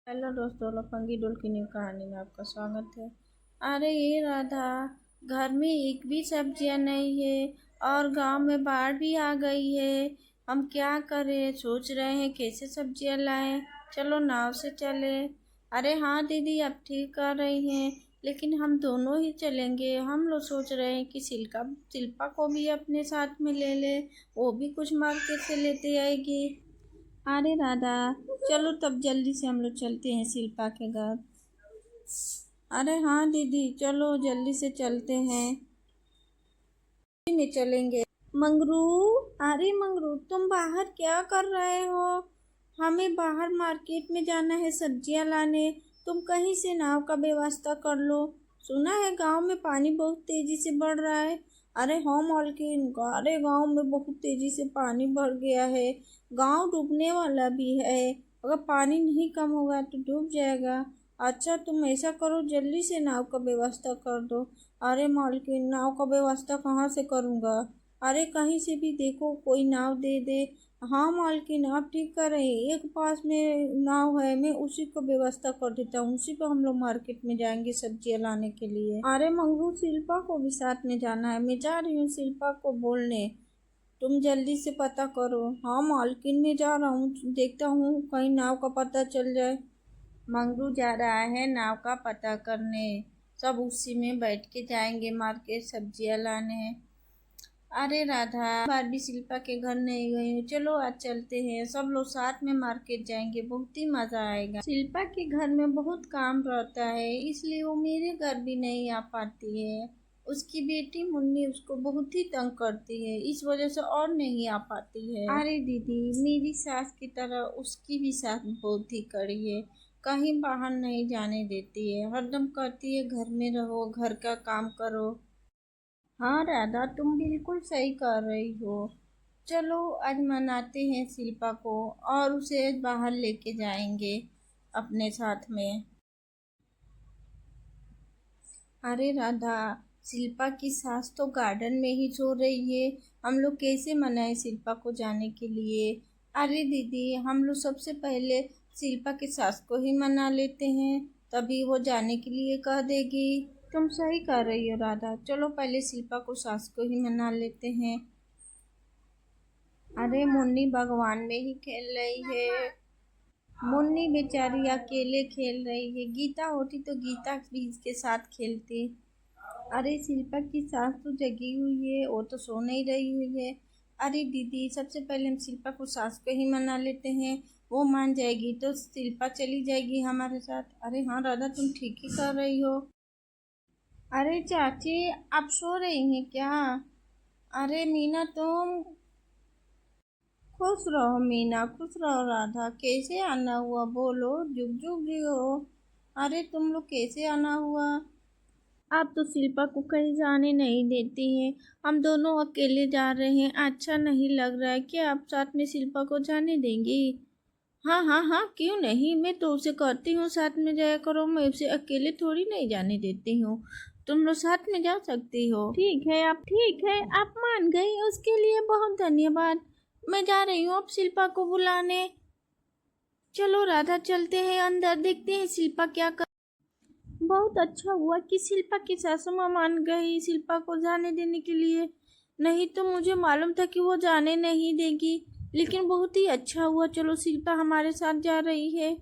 Hello दोस्तों, लफंगी डोल की न्यू कहानी में आपका स्वागत है। अरे ये राधा, घर में एक भी सब्जियां नहीं है और गांव में बाढ़ भी आ गई है। हम क्या करें, सोच रहे हैं कैसे सब्जियां लाएं। चलो नाव से चले। अरे हाँ दीदी, आप ठीक कर रही हैं, लेकिन हम दोनों ही चलेंगे। हम लोग सोच रहे हैं कि शिल्पा को भी अपने साथ में ले ले, वो भी कुछ मार्केट से लेते आएगी। अरे राधा, चलो तब जल्दी से हम लोग चलते हैं शिल्पा के घर। अरे हाँ दीदी, चलो जल्दी से चलते हैं। में चलेंगे। मंगरू, अरे मंगरू, तुम बाहर क्या कर रहे हो? हमें बाहर मार्केट में जाना है सब्जियां लाने। तुम कहीं से नाव का व्यवस्था कर लो। सुना है गांव में पानी बहुत तेजी से बढ़ रहा है। अरे हाँ मालकिन, अरे गांव में बहुत तेजी से पानी बढ़ गया है। गांव डूबने वाला भी है। अगर पानी नहीं कम होगा तो डूब जाएगा। अच्छा तुम ऐसा करो, जल्दी से नाव का व्यवस्था कर दो। अरे मालकिन, नाव का व्यवस्था कहाँ से करूँगा? अरे कहीं से भी देखो, कोई नाव दे दे। हाँ मालकिन, आप ठीक कर रहे हैं, एक पास में नाव है, मैं उसी को व्यवस्था कर देता हूँ। उसी पे हम लोग मार्केट में जाएंगे सब्जियाँ लाने के लिए। अरे मंगू, शिल्पा को भी साथ में जाना है। मैं जा रही हूँ शिल्पा को बोलने। तुम जल्दी से पता करो। हाँ मालकिन, मैं जा रहा हूँ, देखता हूँ कहीं नाव का पता चल जाए। मंगरू जा रहा है नाव का पता करने। सब उसी में बैठ के जाएंगे मार्केट सब्जियां लाने। अरे राधा, बार भी शिल्पा के घर नहीं गई हूँ। चलो आज चलते हैं, सब लोग साथ में मार्केट जाएंगे, बहुत ही मजा आएगा। शिल्पा के घर में बहुत काम रहता है, इसलिए वो मेरे घर भी नहीं आ पाती है। उसकी बेटी मुन्नी उसको बहुत ही तंग करती है, इस वजह से और नहीं आ पाती है। अरे दीदी, मेरी सास की तरह उसकी भी सास बहुत ही कड़ी है। कहीं बाहर नहीं जाने देती है, हरदम कहती है घर में रहो, घर का काम करो। हाँ राधा, तुम बिल्कुल सही कर रही हो। चलो आज मनाते हैं शिल्पा को, और उसे बाहर लेके जाएंगे अपने साथ में। अरे राधा, शिल्पा की सास तो गार्डन में ही सो रही है। हम लोग कैसे मनाएं शिल्पा को जाने के लिए? अरे दीदी, हम लोग सबसे पहले शिल्पा की सास को ही मना लेते हैं, तभी वो जाने के लिए कह देगी। तुम सही कर रही हो राधा, चलो पहले शिल्पा को सास को ही मना लेते हैं। अरे मुन्नी भगवान में ही खेल रही है। मुन्नी बेचारी अकेले खेल रही है, गीता होती तो गीता भी इसके साथ खेलती। अरे शिल्पा की सास तो जगी हुई है, वो तो सो नहीं रही हुई है। अरे दीदी, सबसे पहले हम शिल्पा को सास को ही मना लेते हैं। वो मान जाएगी तो शिल्पा चली जाएगी हमारे साथ। अरे हाँ राधा, तुम ठीक ही कर रही हो। अरे चाची, आप सो रही हैं क्या? अरे मीना, तुम खुश रहो। मीना खुश रहो। राधा, कैसे आना हुआ बोलो, जुग जुग जियो। अरे तुम लोग कैसे आना हुआ? आप तो शिल्पा को कहीं जाने नहीं देती हैं। हम दोनों अकेले जा रहे हैं, अच्छा नहीं लग रहा है। क्या आप साथ में शिल्पा को जाने देंगी? हाँ हाँ हाँ, क्यों नहीं, मैं तो उसे कहती हूँ साथ में जाया करो, मैं उसे अकेले थोड़ी नहीं जाने देती हूँ। तुम लोग साथ में जा सकती हो। ठीक है, आप मान गई, उसके लिए बहुत धन्यवाद। मैं जा रही हूँ अब शिल्पा को बुलाने। चलो राधा, चलते हैं अंदर, देखते हैं शिल्पा क्या कर। बहुत अच्छा हुआ कि शिल्पा की सासू माँ मान गई शिल्पा को जाने देने के लिए। नहीं तो मुझे मालूम था कि वो जाने नहीं देगी। लेकिन बहुत ही अच्छा हुआ, चलो शिल्पा हमारे साथ जा रही है।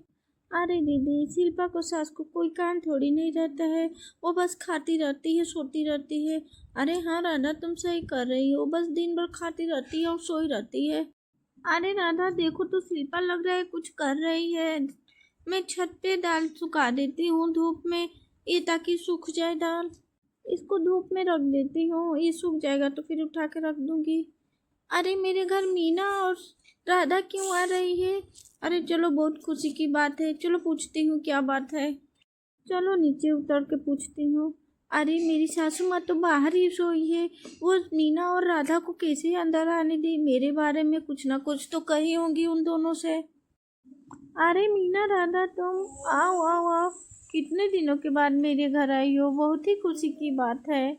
अरे दीदी, शिल्पा को सास को कोई काम थोड़ी नहीं रहता है। वो बस खाती रहती है, सोती रहती है। अरे हाँ राधा, तुम सही कर रही हो, बस दिन भर खाती रहती है और सोई रहती है। अरे राधा देखो तो, शिल्पा लग रहा है कुछ कर रही है। मैं छत पे दाल सुखा देती हूँ धूप में, ये ताकि सूख जाए दाल। इसको धूप में रख देती हूँ, ये सूख जाएगा तो फिर उठा के रख दूंगी। अरे मेरे घर मीना और राधा क्यों आ रही है? अरे चलो, बहुत खुशी की बात है, चलो पूछती हूँ क्या बात है। चलो नीचे उतर के पूछती हूँ। अरे मेरी सासू माँ तो बाहर ही सोई है, वो मीना और राधा को कैसे अंदर आने दी? मेरे बारे में कुछ ना कुछ तो कही होंगी उन दोनों से। अरे मीना, राधा, तुम आओ आओ आओ। कितने दिनों के बाद मेरे घर आई हो, बहुत ही खुशी की बात है।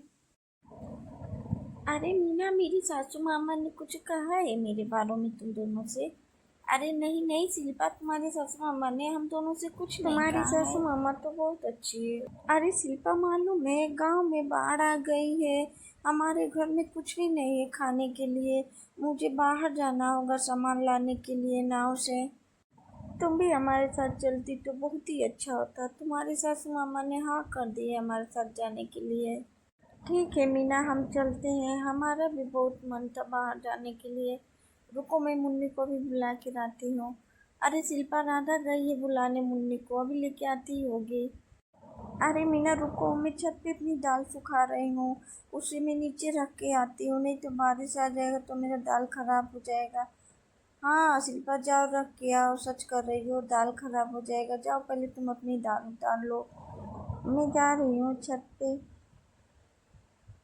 अरे मीना, मेरी सासू मामा ने कुछ कहा है मेरे बारे में तुम दोनों से? अरे नहीं नहीं शिल्पा, तुम्हारी सासू मामा ने हम दोनों से कुछ नहीं कहा है। तुम्हारी सासू मामा तो बहुत अच्छी है। अरे शिल्पा, मालूम है गांव में बाढ़ आ गई है, हमारे घर में कुछ भी नहीं है खाने के लिए, मुझे बाहर जाना होगा सामान लाने के लिए नाव से। तुम भी हमारे साथ चलती तो बहुत ही अच्छा होता। तुम्हारी सासू मामा ने हाँ कर दी है हमारे साथ जाने के लिए। ठीक है मीना, हम चलते हैं, हमारा भी बहुत मन था बाहर जाने के लिए। रुको, मैं मुन्नी को भी बुला के लाती हूँ। अरे शिल्पा, राधा गई है बुलाने मुन्नी को, अभी लेके आती होगी। अरे मीना रुको, मैं छत पे अपनी दाल सुखा रही हूँ, उसे मैं नीचे रख के आती हूँ, नहीं तो बारिश आ जाएगा तो मेरा दाल खराब हो जाएगा। हाँ शिल्पा, जाओ रख के आओ, सच कर रही हो, दाल खराब हो जाएगा। जाओ पहले तुम अपनी दाल उतार लो, मैं जा रही हूँ छत पे।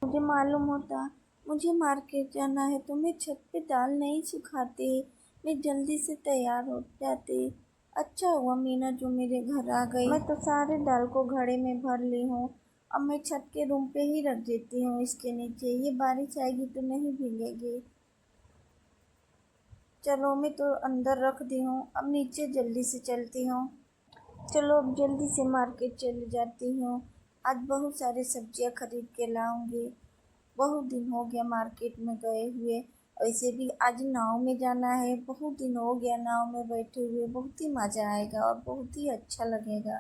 मुझे मालूम होता, मुझे मार्केट जाना है तो मैं छत पे दाल नहीं सुखाती, मैं जल्दी से तैयार हो जाती। अच्छा हुआ मीना जो मेरे घर आ गई, मैं तो सारे दाल को घड़े में भर ली हूँ। अब मैं छत के रूम पे ही रख देती हूँ इसके नीचे, ये बारिश आएगी तो नहीं भीगेगी। चलो मैं तो अंदर रख दी हूँ, अब नीचे जल्दी से चलती हूँ। चलो अब जल्दी से मार्केट चली जाती हूँ, आज बहुत सारी सब्जियाँ खरीद के लाऊंगी। बहुत दिन हो गया मार्केट में गए हुए, वैसे भी आज नाव में जाना है, बहुत दिन हो गया नाव में बैठे हुए, बहुत ही मज़ा आएगा और बहुत ही अच्छा लगेगा।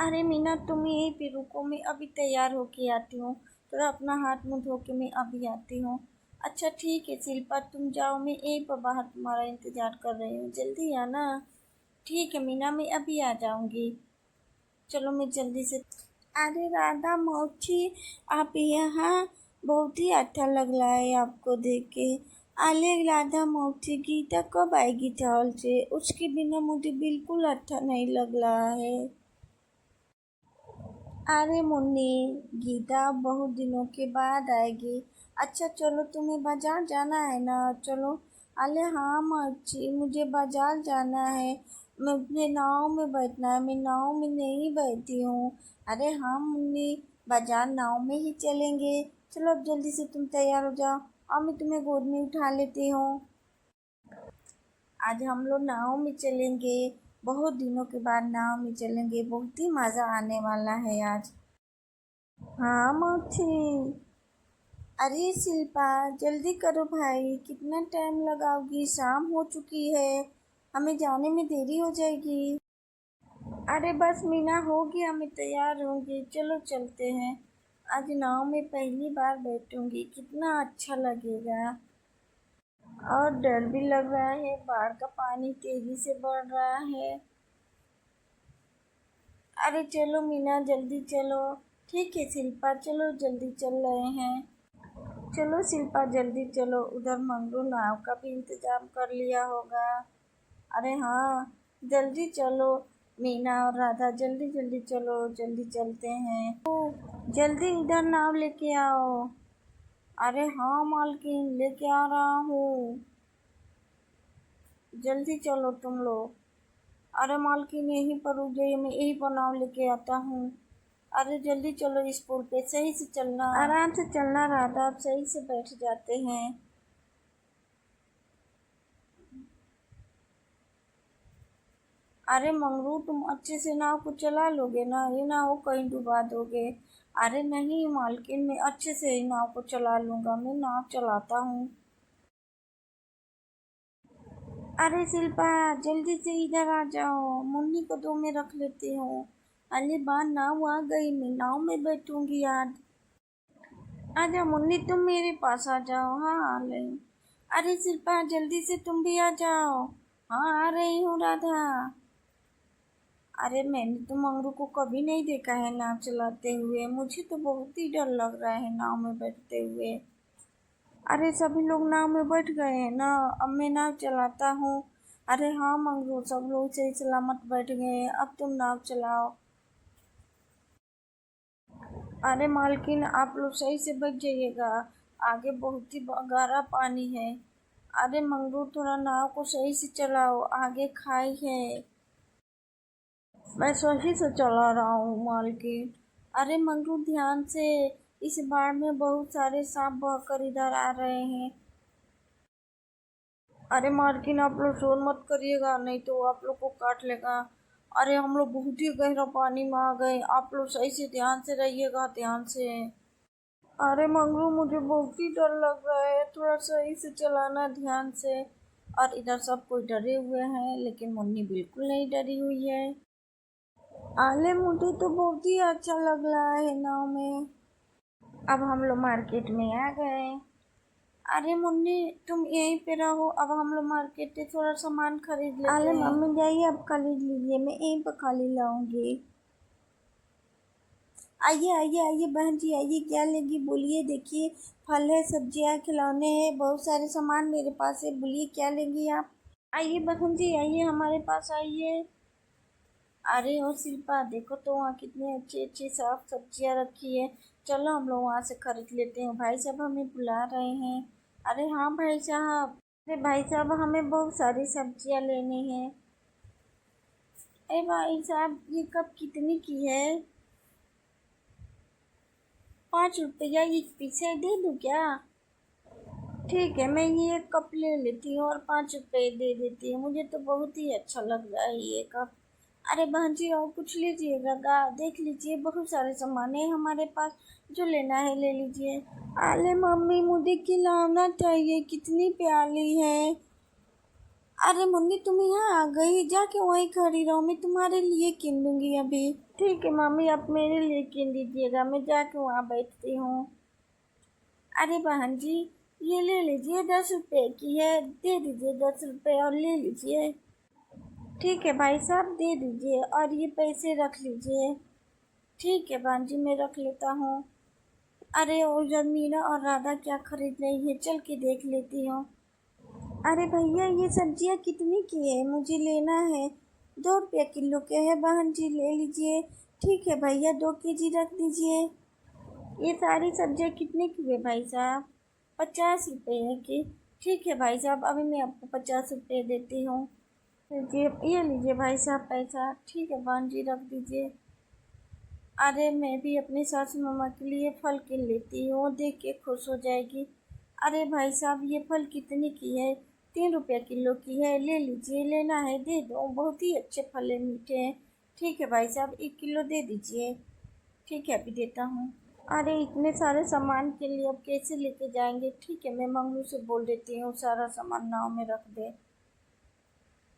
अरे मीना, तुम यहीं पे रुको, मैं अभी तैयार होके आती हूँ, थोड़ा अपना हाथ मुँह धो के मैं अभी आती हूँ। अच्छा ठीक है शिल्पा, तुम जाओ, मैं यहीं पर बाहर तुम्हारा इंतज़ार कर रही हूँ, जल्दी आना। ठीक है मीना, मैं अभी आ जाऊँगी। चलो मैं जल्दी से। अरे राधा मौची, आप यहाँ, बहुत ही अच्छा लग रहा है आपको देख के। अरे राधा मौची, गीता कब आएगी चावल से, उसके बिना मुझे बिल्कुल अच्छा नहीं लग रहा है। अरे मुन्नी, गीता बहुत दिनों के बाद आएगी। अच्छा चलो, तुम्हें बाजार जाना है ना, चलो। अरे हाँ मच्छी, मुझे बाजार जाना है, मुझे नाव में बैठना है, मैं नाव में नहीं बैठी हूँ। अरे हाँ मुन्नी, बाजार नाव में ही चलेंगे। चलो अब जल्दी से तुम तैयार हो जाओ, और मैं तुम्हें गोद में उठा लेती हूँ। आज हम लोग नाव में चलेंगे, बहुत दिनों के बाद नाव में चलेंगे, बहुत ही मज़ा आने वाला है आज। हाँ मौसी। अरे शिल्पा, जल्दी करो भाई, कितना टाइम लगाओगी, शाम हो चुकी है, हमें जाने में देरी हो जाएगी। अरे बस मीना, हो गया, मैं तैयार होंगी, चलो चलते हैं। आज नाव में पहली बार बैठूंगी, कितना अच्छा लगेगा, और डर भी लग रहा है, बाढ़ का पानी तेजी से बढ़ रहा है। अरे चलो मीना, जल्दी चलो। ठीक है शिल्पा, चलो जल्दी चल रहे हैं। चलो शिल्पा जल्दी चलो, उधर मंगरू नाव का भी इंतजाम कर लिया होगा। अरे हाँ, जल्दी चलो मीना और राधा, जल्दी जल्दी चलो, जल्दी चलते हैं। ओ, जल्दी इधर नाव लेके आओ। अरे हाँ मालकिन, लेके आ रहा हूँ, जल्दी चलो तुम लोग। अरे मालकिन, यहीं पर रुक जाइए, मैं यहीं पर नाव लेके आता हूँ। अरे जल्दी चलो, इस पुल पे सही से चलना, आराम से चलना राधा, आप सही से बैठ जाते हैं। अरे मंगरू, तुम अच्छे से नाव को चला लोगे ना, ये ना हो कहीं डुबा दोगे। अरे नहीं मालकिन, मैं अच्छे से ही नाव को चला लूँगा, मैं नाव चलाता हूँ। अरे शिल्पा, जल्दी से इधर आ जाओ, मुन्नी को दो में रख लेती हूँ। अरे बा, नाव आ गई, मैं नाव में बैठूंगी आज। आजा मुन्नी, तुम मेरे पास आ जाओ, हाँ आ रही। अरे शिल्पा, जल्दी से तुम भी आ जाओ। हाँ आ रही हूँ राधा। अरे मैंने तो मंगरू को कभी नहीं देखा है नाव चलाते हुए, मुझे तो बहुत ही डर लग रहा है नाव में बैठते हुए। अरे सभी लोग नाव में बैठ गए हैं ना, अब मैं नाव चलाता हूँ। अरे हाँ मंगरू, सब लोग सही सलामत बैठ गए हैं, अब तुम नाव चलाओ। अरे मालकिन, आप लोग सही से बच जाइएगा, आगे बहुत ही गहरा पानी है। अरे मंगरू, थोड़ा नाव को सही से चलाओ, आगे खाई है। मैं सही से चला रहा हूँ मालकिन। अरे मंगरू, ध्यान से, इस बाढ़ में बहुत सारे सांप बहकर इधर आ रहे हैं। अरे मार्किन, आप लोग शोर मत करिएगा, नहीं तो आप लोग को काट लेगा। अरे हम लोग बहुत ही गहरा पानी में आ गए, आप लोग सही से ध्यान से रहिएगा, ध्यान से। अरे मंगरू, मुझे बहुत ही डर लग रहा है, थोड़ा सही से चलाना ध्यान से। और इधर सब कोई डरे हुए हैं, लेकिन मुन्नी बिल्कुल नहीं डरी हुई है। आले, मुझे तो बहुत ही अच्छा लग रहा है नाव में। अब हम लोग मार्केट में आ गए। अरे मुन्नी, तुम यहीं पे रहो, अब हम लोग मार्केट से थोड़ा सामान खरीद लेते हैं। अरे मम्मी जाइए, अब खरीद लीजिए, मैं यहीं पर खाली लाऊंगी। आइए आइए आइए बहन जी, आइए, क्या लेगी बोलिए। देखिए, फल है, सब्जियां, खिलौने हैं, बहुत सारे सामान मेरे पास है, बोलिए क्या लेंगी आप। आइए बहन जी, आइए हमारे पास आइए। अरे ओ शिल्पा, देखो तो वहाँ कितनी अच्छी अच्छी साफ सब्जियां रखी है। चलो हम लोग वहाँ से खरीद लेते हैं, भाई साहब हमें बुला रहे हैं। अरे हाँ भाई साहब। अरे भाई साहब, हमें बहुत सारी सब्जियां लेनी है। अरे भाई साहब, ये कप कितनी की है? 5 रुपया, ये पीछे दे दूँ क्या? ठीक है, मैं ये कप ले लेती हूँ और 5 रुपए दे देती हूँ, मुझे तो बहुत ही अच्छा लग रहा है ये कप। अरे बहन जी, और कुछ लीजिएगा गा, देख लीजिए, बहुत सारे सामान है हमारे पास, जो लेना है ले लीजिए। अरे मम्मी, मुझे खिलौना चाहिए, कितनी प्यारी है। अरे मुन्नी, तुम यहाँ आ गई, जाके वहीं खड़ी रहो, मैं तुम्हारे लिए किन दूंगी अभी। ठीक है मम्मी, आप मेरे लिए किन दीजिएगा, मैं जाके वहाँ बैठती हूँ। अरे बहन जी, ये ले लीजिए, 10 रुपए की है, दे दीजिए 10 रुपए और ले लीजिए। ठीक है भाई साहब, दे दीजिए, और ये पैसे रख लीजिए। ठीक है बहन जी, मैं रख लेता हूँ। अरे उधर मीना और राधा क्या खरीद रही है, चल के देख लेती हूँ। अरे भैया, ये सब्जियाँ कितनी की है, मुझे लेना है। 2 रुपया किलो के है बहन जी, ले लीजिए। ठीक है भैया, 2 केजी रख दीजिए। ये सारी सब्जियाँ कितने की है भाई साहब? 50 रुपये है कि? ठीक है भाई साहब, अभी मैं आपको 50 रुपये देती हूँ। लीजिए, ये लीजिए भाई साहब पैसा। ठीक है बहन जी, रख दीजिए। अरे मैं भी अपनी सासू मामा के लिए फल किन लेती हूँ, देख के खुश हो जाएगी। अरे भाई साहब, ये फल कितने की है? 3 रुपया किलो की है, ले लीजिए, लेना है दे दो, बहुत ही अच्छे फल है, मीठे हैं। ठीक है भाई साहब, 1 किलो दे दीजिए। ठीक है, अभी देता हूँ। अरे इतने सारे सामान के लिए अब कैसे लेके जाएंगे? ठीक है, मैं मंगलू से बोल देती हूँ सारा सामान नाव में रख दे।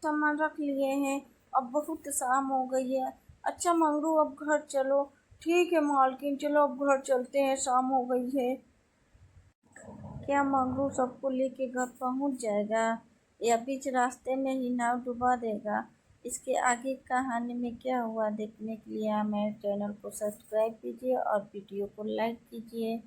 सामान रख लिए हैं, अब बहुत शाम हो गई है। अच्छा मंगरू, अब घर चलो। ठीक है मालकिन, चलो अब घर चलते हैं, शाम हो गई है। क्या मंगरू सबको लेके घर पहुंच जाएगा, या बीच रास्ते में ही नाव डुबा देगा? इसके आगे कहानी में क्या हुआ देखने के लिए हमारे चैनल को सब्सक्राइब कीजिए और वीडियो को लाइक कीजिए।